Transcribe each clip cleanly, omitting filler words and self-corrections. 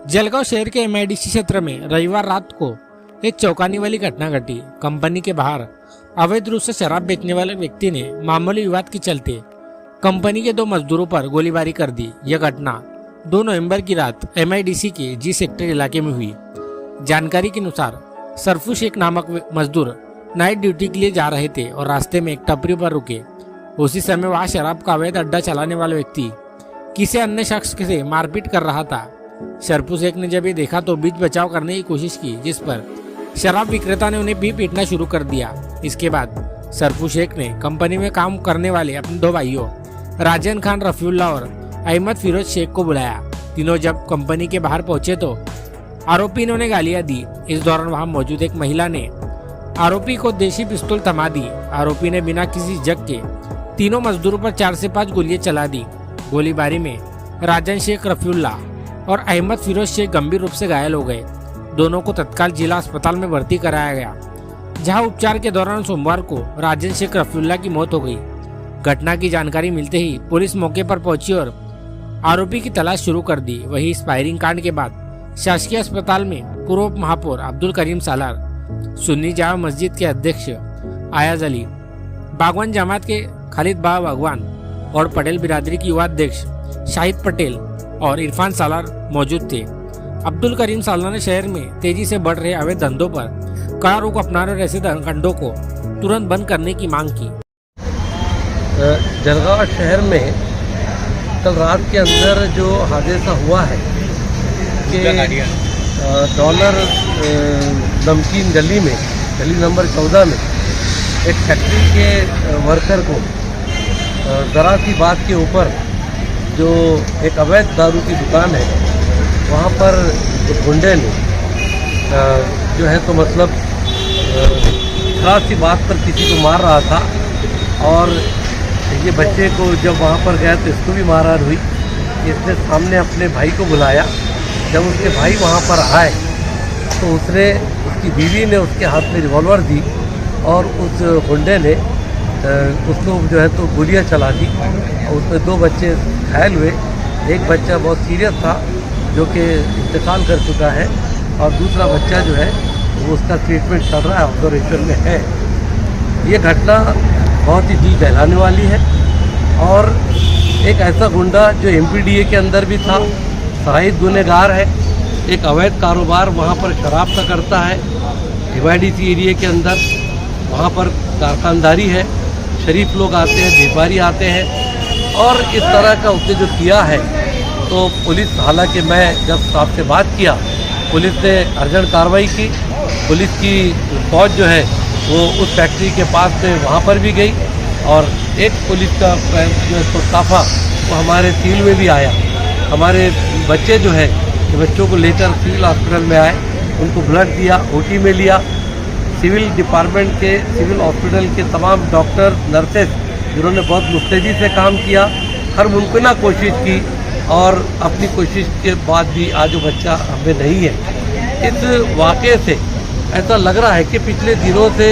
जलगांव शहर के एमआईडीसी क्षेत्र में रविवार रात को एक चौंकाने वाली घटना घटी। कंपनी के बाहर अवैध रूप से शराब बेचने वाले व्यक्ति ने मामूली विवाद के चलते कंपनी के 2 मजदूरों पर गोलीबारी कर दी। यह घटना 2 नवंबर की रात एमआईडीसी के जी सेक्टर इलाके में हुई। जानकारी के अनुसार सरफू शेख नामक मजदूर नाइट ड्यूटी के लिए जा रहे थे और रास्ते में एक टपरी पर रुके। उसी समय वहां शराब का अवैध अड्डा चलाने वाला व्यक्ति किसी अन्य शख्स से मारपीट कर रहा था। सरफू शेख ने जब ये देखा तो बीच बचाव करने की कोशिश की, जिस पर शराब विक्रेता ने उन्हें भी पीटना शुरू कर दिया। इसके बाद सरफू शेख ने कंपनी में काम करने वाले अपने 2 भाइयों राजन खान रफीउल्ला और अहमद फिरोज शेख को बुलाया। तीनों जब कंपनी के बाहर पहुंचे तो आरोपी ने उन्हें गालियां दी। इस दौरान वहां मौजूद एक महिला ने आरोपी को देशी पिस्तौल थमा दी। आरोपी ने बिना किसी झिझक के तीनों मजदूरों पर 4 से 5 गोलियां चला दी। गोलीबारी में राजन शेख रफीउल्ला और अहमद फिरोज शेख गंभीर रूप से घायल हो गए। दोनों को तत्काल जिला अस्पताल में भर्ती कराया गया, जहां उपचार के दौरान सोमवार को राजन शेख रफीउल्ला की मौत हो गई। घटना की जानकारी मिलते ही पुलिस मौके पर पहुंची और आरोपी की तलाश शुरू कर दी। वहीं इस फायरिंग कांड के बाद शासकीय अस्पताल में पूर्व महापौर अब्दुल करीम सालार, सुन्नी जामा मस्जिद के अध्यक्ष आयाज अली, बागवान जमात के खालिद बाबा बागवान और पटेल बिरादरी की युवा अध्यक्ष शाहिद पटेल और इरफान सालार मौजूद थे। अब्दुल करीम सालार ने शहर में तेजी से बढ़ रहे अवैध धंधों पर कड़ा रुख अपना रहे ऐसे धंधों को तुरंत बंद करने की मांग की। जलगांव शहर में कल रात के अंदर जो हादसा हुआ है कि डॉलर नमकीन गली में, गली नंबर 14 में एक फैक्ट्री के वर्कर को ज़रा सी बात के ऊपर जो एक अवैध दारू की दुकान है वहाँ पर गुंडे ने जो है तो मतलब ज़रा सी बात पर किसी को मार रहा था और ये बच्चे को जब वहाँ पर गया तो इसको भी मारहार हुई। इसने सामने अपने भाई को बुलाया। जब उसके भाई वहाँ पर आए तो उसकी बीवी ने उसके हाथ में रिवॉल्वर दी और उस गुंडे ने उसको जो है तो गोलियां चला दी और उसमें 2 बच्चे घायल हुए। एक बच्चा बहुत सीरियस था जो कि इंतकाल कर चुका है और दूसरा बच्चा जो है वो उसका ट्रीटमेंट चल रहा है, ऑब्जर्वेशन में है। ये घटना बहुत ही दिल दहलाने वाली है और एक ऐसा गुंडा जो MPDA के अंदर भी था, सहायक गुनहगार है, एक अवैध कारोबार वहाँ पर शराब का करता है। MIDC एरिया के अंदर वहाँ पर कारखानदारी है, शरीफ लोग आते हैं, व्यापारी आते हैं और इस तरह का उसने जो किया है तो पुलिस, हालांकि मैं जब आपसे बात किया पुलिस ने अर्जेंट कार्रवाई की। पुलिस की फौज जो है वो उस फैक्ट्री के पास में वहाँ पर भी गई और एक पुलिस का जो है तो काफ़ा वो हमारे सिविल में भी आया। हमारे बच्चे जो है बच्चों को लेकर सिविल हॉस्पिटल में आए, उनको ब्लड दिया, OT में लिया। सिविल डिपार्टमेंट के, सिविल हॉस्पिटल के तमाम डॉक्टर, नर्सेस जिन्होंने बहुत मुस्तैदी से काम किया, हर मुमकिन कोशिश की और अपनी कोशिश के बाद भी आज वो बच्चा हमें नहीं है। इस वाक़े से ऐसा लग रहा है कि पिछले दिनों से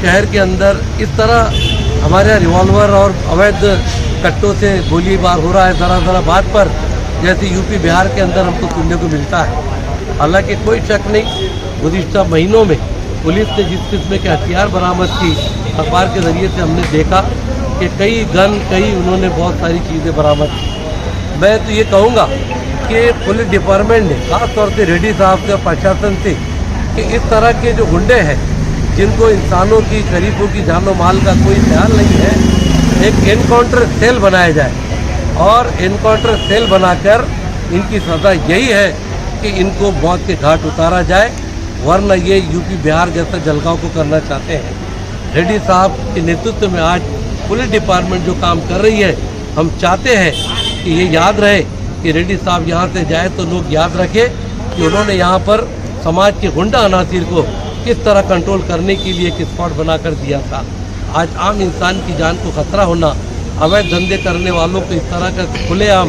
शहर के अंदर इस तरह हमारे यहाँ रिवॉल्वर और अवैध कट्टों से गोलीबार हो रहा है ज़रा बात पर, जैसे यूपी बिहार के अंदर हमको सुनने को मिलता है। हालांकि कोई शक नहीं, गुज़िश्ता महीनों में पुलिस ने जिस किस्म के हथियार बरामद की, अखबार के ज़रिए से हमने देखा कि कई गन, कई उन्होंने बहुत सारी चीज़ें बरामद की। मैं तो ये कहूँगा कि पुलिस डिपार्टमेंट ने खास तौर से रेड्डी साहब से और प्रशासन से कि इस तरह के जो गुंडे हैं जिनको इंसानों की, शरीफों की जानो माल का कोई ख्याल नहीं है, एक एनकाउंटर सेल बनाया जाए और एनकाउंटर सेल बनाकर इनकी सज़ा यही है कि इनको मौत के घाट उतारा जाए, वरना ये यूपी बिहार जैसा जलगांव को करना चाहते हैं। रेड्डी साहब के नेतृत्व में आज पुलिस डिपार्टमेंट जो काम कर रही है, हम चाहते हैं कि ये याद रहे कि रेड्डी साहब यहाँ से जाए तो लोग याद रखें कि उन्होंने यहाँ पर समाज के गुंडा अनासिर को किस तरह कंट्रोल करने के लिए एक स्पॉट बनाकर दिया था। आज आम इंसान की जान को खतरा होना, अवैध धंधे करने वालों को इस तरह का खुलेआम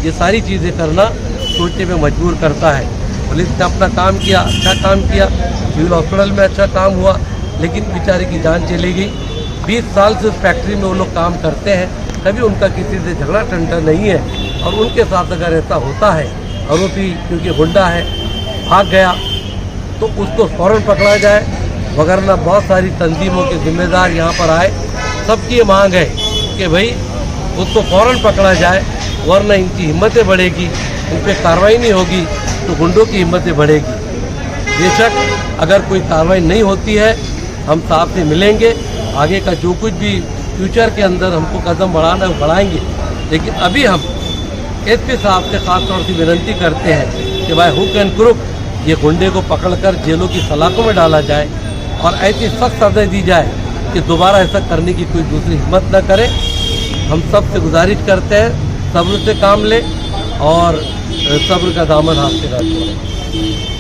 ये सारी चीज़ें करना सोचने में मजबूर करता है। पुलिस ने अपना काम किया, अच्छा काम किया, सिविल हॉस्पिटल में अच्छा काम हुआ, लेकिन बेचारे की जान चली गई। 20 साल से उस फैक्ट्री में वो लोग काम करते हैं, कभी उनका किसी से झगड़ा टंटा नहीं है और उनके साथ अगर ऐसा होता है आरोपी क्योंकि गुंडा है भाग गया तो उसको फौरन पकड़ा जाए, वगरना बहुत सारी तंजीमों के जिम्मेदार यहाँ पर आए। सबकी ये मांग है कि भाई उसको फौरन पकड़ा जाए, वरना इनकी हिम्मतें बढ़ेगी, इन पर कार्रवाई नहीं होगी तो गुंडों की हिम्मतें बढ़ेगी। बेशक अगर कोई कार्रवाई नहीं होती है हम साहब से मिलेंगे, आगे का जो कुछ भी फ्यूचर के अंदर हमको कदम बढ़ाना है बढ़ाएंगे, लेकिन अभी हम एसपी साहब से खास तौर से विनती करते हैं कि भाई हुक एंड क्रुक ये गुंडे को पकड़कर जेलों की सलाखों में डाला जाए और ऐसी सख्त सजा दी जाए कि दोबारा ऐसा करने की कोई दूसरी हिम्मत न करे। हम सब से गुजारिश करते हैं सब्र से काम ले और सब्र का दामन हाथ से ना छोड़ें।